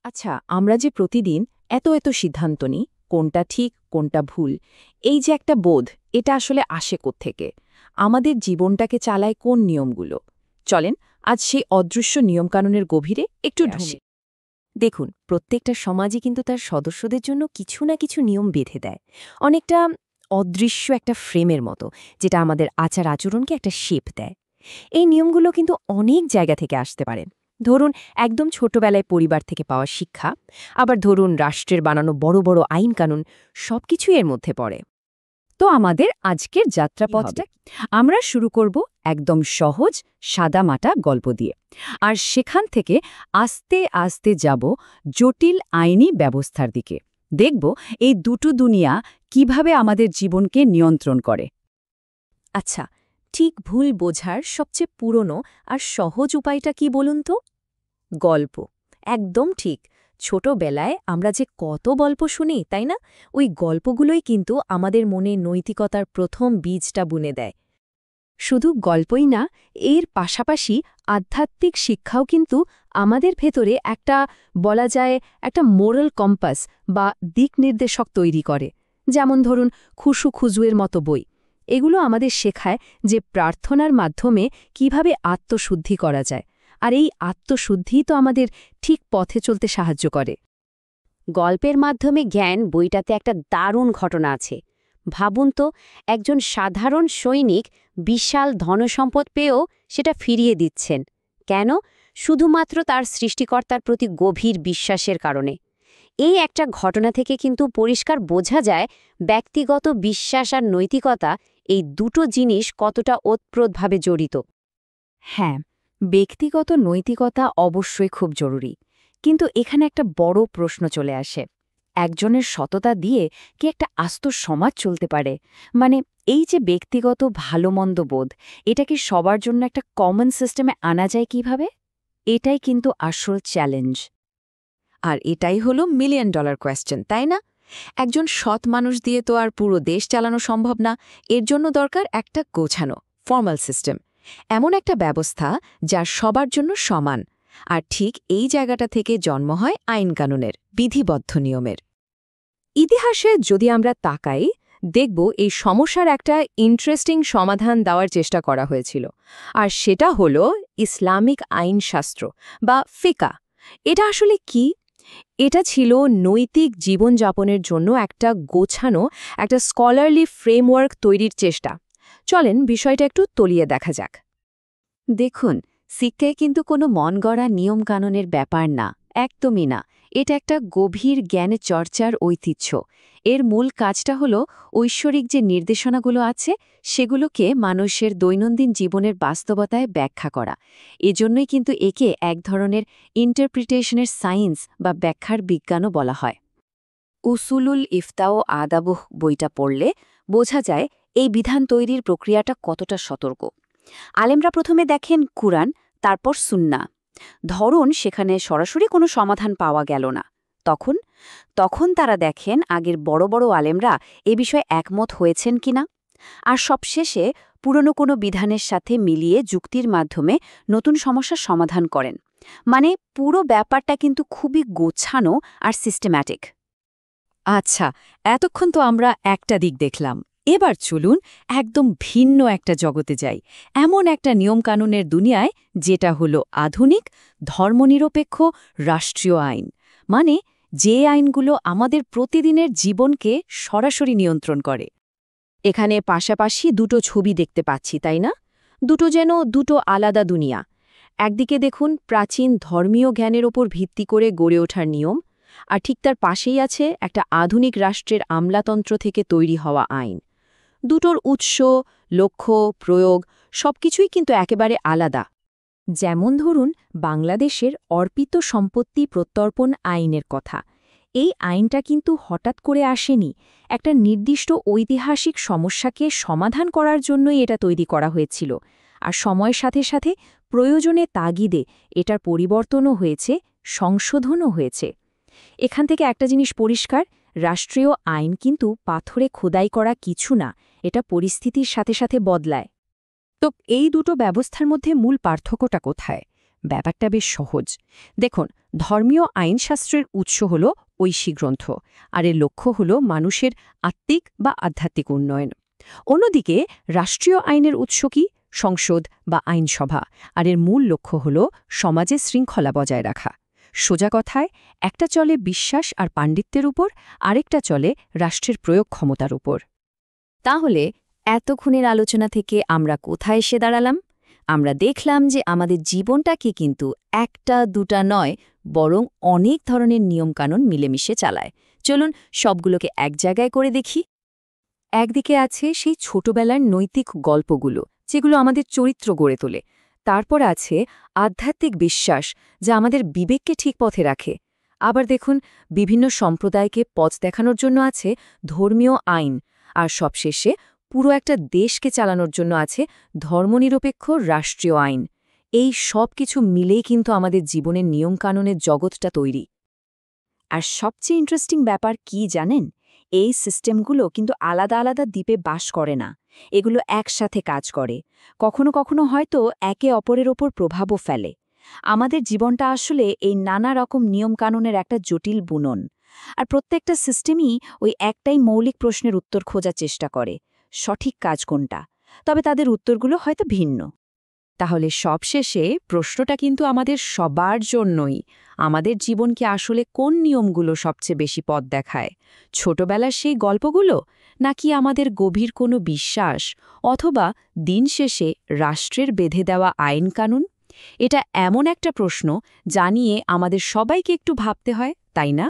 আচ্ছা, আমরা যে প্রতিদিন এত সিদ্ধান্ত নিই, কোনটা ঠিক কোনটা ভুল, এই যে একটা বোধ, এটা আসলে আসে কোত্থেকে? আমাদের জীবনটাকে চালায় কোন নিয়মগুলো? চলেন আজ সেই অদৃশ্য নিয়মকানুনের গভীরে একটু আসি। দেখুন, প্রত্যেকটা সমাজই কিন্তু তার সদস্যদের জন্য কিছু না কিছু নিয়ম বেঁধে দেয়। অনেকটা অদৃশ্য একটা ফ্রেমের মতো, যেটা আমাদের আচার আচরণকে একটা শেপ দেয়। এই নিয়মগুলো কিন্তু অনেক জায়গা থেকে আসতে পারে। ধরুন, একদম ছোটবেলায় পরিবার থেকে পাওয়া শিক্ষা, আবার ধরুন রাষ্ট্রের বানানো বড় বড় আইন কানুন, সবকিছুই এর মধ্যে পড়ে। তো আমাদের আজকের যাত্রাপথটা আমরা শুরু করব একদম সহজ সাদামাটা গল্প দিয়ে, আর সেখান থেকে আস্তে আস্তে যাব জটিল আইনি ব্যবস্থার দিকে। দেখব এই দুটো দুনিয়া কিভাবে আমাদের জীবনকে নিয়ন্ত্রণ করে। আচ্ছা, ঠিক ভুল বোঝার সবচেয়ে পুরনো আর সহজ উপায়টা কি বলুন তো? গল্প। একদম ঠিক। ছোটবেলায় আমরা যে কত গল্প শুনি, তাই না? ওই গল্পগুলোই কিন্তু আমাদের মনে নৈতিকতার প্রথম বীজটা বুনে দেয়। শুধু গল্পই না, এর পাশাপাশি আধ্যাত্মিক শিক্ষাও কিন্তু আমাদের ভেতরে একটা, বলা যায়, একটা মোরাল কম্পাস বা দিক নির্দেশক তৈরি করে। যেমন ধরুন খুশু খুজুয়ের মতো বই। এগুলো আমাদের শেখায় যে প্রার্থনার মাধ্যমে কিভাবে আত্মশুদ্ধি করা যায়, আর এই আত্মশুদ্ধিই তো আমাদের ঠিক পথে চলতে সাহায্য করে। গল্পের মাধ্যমে জ্ঞান বইটাতে একটা দারুণ ঘটনা আছে। ভাবুন তো, একজন সাধারণ সৈনিক বিশাল ধনসম্পদ পেয়েও সেটা ফিরিয়ে দিচ্ছেন। কেন? শুধুমাত্র তার সৃষ্টিকর্তার প্রতি গভীর বিশ্বাসের কারণে। এই একটা ঘটনা থেকে কিন্তু পরিষ্কার বোঝা যায় ব্যক্তিগত বিশ্বাস আর নৈতিকতা, এই দুটো জিনিস কতটা ওতপ্রোতভাবে জড়িত। হ্যাঁ, ব্যক্তিগত নৈতিকতা অবশ্যই খুব জরুরি। কিন্তু এখানে একটা বড় প্রশ্ন চলে আসে। একজনের সততা দিয়ে কি একটা আস্ত সমাজ চলতে পারে? মানে, এই যে ব্যক্তিগত ভালো-মন্দ বোধ, এটা কি সবার জন্য একটা কমন সিস্টেমে আনা যায় কিভাবে? এটাই কিন্তু আসল চ্যালেঞ্জ। আর এটাই হলো মিলিয়ন ডলার কোয়েশ্চেন, তাই না? একজন সৎ মানুষ দিয়ে তো আর পুরো দেশ চালানো সম্ভব না। এর জন্য দরকার একটা গোছানো ফর্মাল সিস্টেম, এমন একটা ব্যবস্থা যা সবার জন্য সমান। আর ঠিক এই জায়গাটা থেকে জন্ম হয় আইন কানুনের, বিধিবদ্ধ নিয়মের। ইতিহাসে যদি আমরা তাকাই, দেখব এই সমস্যার একটা ইন্টারেস্টিং সমাধান দেওয়ার চেষ্টা করা হয়েছিল। আর সেটা হলো ইসলামিক আইনশাস্ত্র বা ফিকা। এটা আসলে কি? এটা ছিল নৈতিক জীবনযাপনের জন্য একটা গোছানো, একটা স্কলারলি ফ্রেমওয়ার্ক তৈরির চেষ্টা। চলেন বিষয়টা একটু তলিয়ে দেখা যাক। দেখুন, শিক্ষায় কিন্তু কোনো মন গড়া নিয়মকানুনের ব্যাপার না, একদমই না। এটা একটা গভীর জ্ঞান চর্চার ঐতিহ্য। এর মূল কাজটা হলো ঐশ্বরিক যে নির্দেশনাগুলো আছে, সেগুলোকে মানুষের দৈনন্দিন জীবনের বাস্তবতায় ব্যাখ্যা করা। এজন্যই কিন্তু একে এক ধরনের ইন্টারপ্রিটেশনের সায়েন্স বা ব্যাখ্যার বিজ্ঞানও বলা হয়। উসুলুল ইফতা ও আদাবুহ বইটা পড়লে বোঝা যায় এই বিধান তৈরির প্রক্রিয়াটা কতটা সতর্ক। আলেমরা প্রথমে দেখেন কুরআন, তারপর সুন্নাহ। ধরুন সেখানে সরাসরি কোনো সমাধান পাওয়া গেল না, তখন তখন তারা দেখেন আগের বড় বড় আলেমরা এ বিষয়ে একমত হয়েছেন কিনা। আর সবশেষে পুরনো কোনো বিধানের সাথে মিলিয়ে যুক্তির মাধ্যমে নতুন সমস্যার সমাধান করেন। মানে, পুরো ব্যাপারটা কিন্তু খুবই গোছানো আর সিস্টেম্যাটিক। আচ্ছা, এতক্ষণ তো আমরা একটা দিক দেখলাম। এবার চলুন একদম ভিন্ন একটা জগতে যাই, এমন একটা নিয়মকানুনের দুনিয়ায় যেটা হলো আধুনিক, ধর্মনিরপেক্ষ রাষ্ট্রীয় আইন। মানে, যে আইনগুলো আমাদের প্রতিদিনের জীবনকে সরাসরি নিয়ন্ত্রণ করে। এখানে পাশাপাশি দুটো ছবি দেখতে পাচ্ছি, তাই না? দুটো যেন দুটো আলাদা দুনিয়া। একদিকে দেখুন প্রাচীন ধর্মীয় জ্ঞানের ওপর ভিত্তি করে গড়ে ওঠার নিয়ম, আর ঠিক তার পাশেই আছে একটা আধুনিক রাষ্ট্রের আমলাতন্ত্র থেকে তৈরি হওয়া আইন। দুটোর উৎস, লক্ষ্য, প্রয়োগ সবকিছুই কিন্তু একেবারে আলাদা। যেমন ধরুন বাংলাদেশের অর্পিত সম্পত্তি প্রত্যর্পণ আইনের কথা। এই আইনটা কিন্তু হঠাৎ করে আসেনি। একটা নির্দিষ্ট ঐতিহাসিক সমস্যাকে সমাধান করার জন্যই এটা তৈরি করা হয়েছিল। আর সময়ের সাথে সাথে প্রয়োজনে তাগিদে এটার পরিবর্তনও হয়েছে, সংশোধনও হয়েছে। এখান থেকে একটা জিনিস পরিষ্কার, রাষ্ট্রীয় আইন কিন্তু পাথরে খোদাই করা কিছু না, এটা পরিস্থিতির সাথে সাথে বদলায়। তো এই দুটো ব্যবস্থার মধ্যে মূল পার্থক্যটা কোথায়? ব্যাপারটা বেশ সহজ। দেখুন, ধর্মীয় আইনশাস্ত্রের উৎস হল ঐশী গ্রন্থ, আর এর লক্ষ্য হল মানুষের আত্মিক বা আধ্যাত্মিক উন্নয়ন। অন্যদিকে রাষ্ট্রীয় আইনের উৎস কি? সংসদ বা আইনসভা, আর এর মূল লক্ষ্য হল সমাজে শৃঙ্খলা বজায় রাখা। সোজা কথায়, একটা চলে বিশ্বাস আর পাণ্ডিত্যের উপর, আরেকটা চলে রাষ্ট্রের প্রয়োগ ক্ষমতার উপর। তাহলে এতক্ষণের আলোচনা থেকে আমরা কোথায় এসে দাঁড়ালাম? আমরা দেখলাম যে আমাদের জীবনটাকে কিন্তু একটা দুটা নয়, বরং অনেক ধরনের নিয়মকানুন মিলেমিশে চালায়। চলুন সবগুলোকে এক জায়গায় করে দেখি। একদিকে আছে সেই ছোটবেলার নৈতিক গল্পগুলো, যেগুলো আমাদের চরিত্র গড়ে তোলে। তারপর আছে আধ্যাত্মিক বিশ্বাস, যা আমাদের বিবেককে ঠিক পথে রাখে। আবার দেখুন, বিভিন্ন সম্প্রদায়কে পথ দেখানোর জন্য আছে ধর্মীয় আইন, আর সবশেষে পুরো একটা দেশকে চালানোর জন্য আছে ধর্মনিরপেক্ষ রাষ্ট্রীয় আইন। এই সব কিছু মিলেই কিন্তু আমাদের জীবনের নিয়মকানুনের জগৎটা তৈরি। আর সবচেয়ে ইন্টারেস্টিং ব্যাপার কি জানেন? এই সিস্টেমগুলো কিন্তু আলাদা আলাদা দ্বীপে বাস করে না, এগুলো একসাথে কাজ করে। কখনো কখনো হয়তো একে অপরের ওপর প্রভাবও ফেলে। আমাদের জীবনটা আসলে এই নানা রকম নিয়মকানুনের একটা জটিল বুনন। আর প্রত্যেকটা সিস্টেমই ওই একটাই মৌলিক প্রশ্নের উত্তর খোঁজার চেষ্টা করে, সঠিক কাজ কোনটা। তবে তাদের উত্তরগুলো হয়তো ভিন্ন। তাহলে সবশেষে প্রশ্নটা কিন্তু আমাদের সবার জন্যই, আমাদের জীবনকে আসলে কোন নিয়মগুলো সবচেয়ে বেশি পথ দেখায়? ছোটবেলার সেই গল্পগুলো, নাকি আমাদের গভীর কোনো বিশ্বাস, অথবা দিন শেষে রাষ্ট্রের বেঁধে দেওয়া আইন কানুন? এটা এমন একটা প্রশ্ন যা নিয়ে আমাদের সবাইকে একটু ভাবতে হয়, তাই না?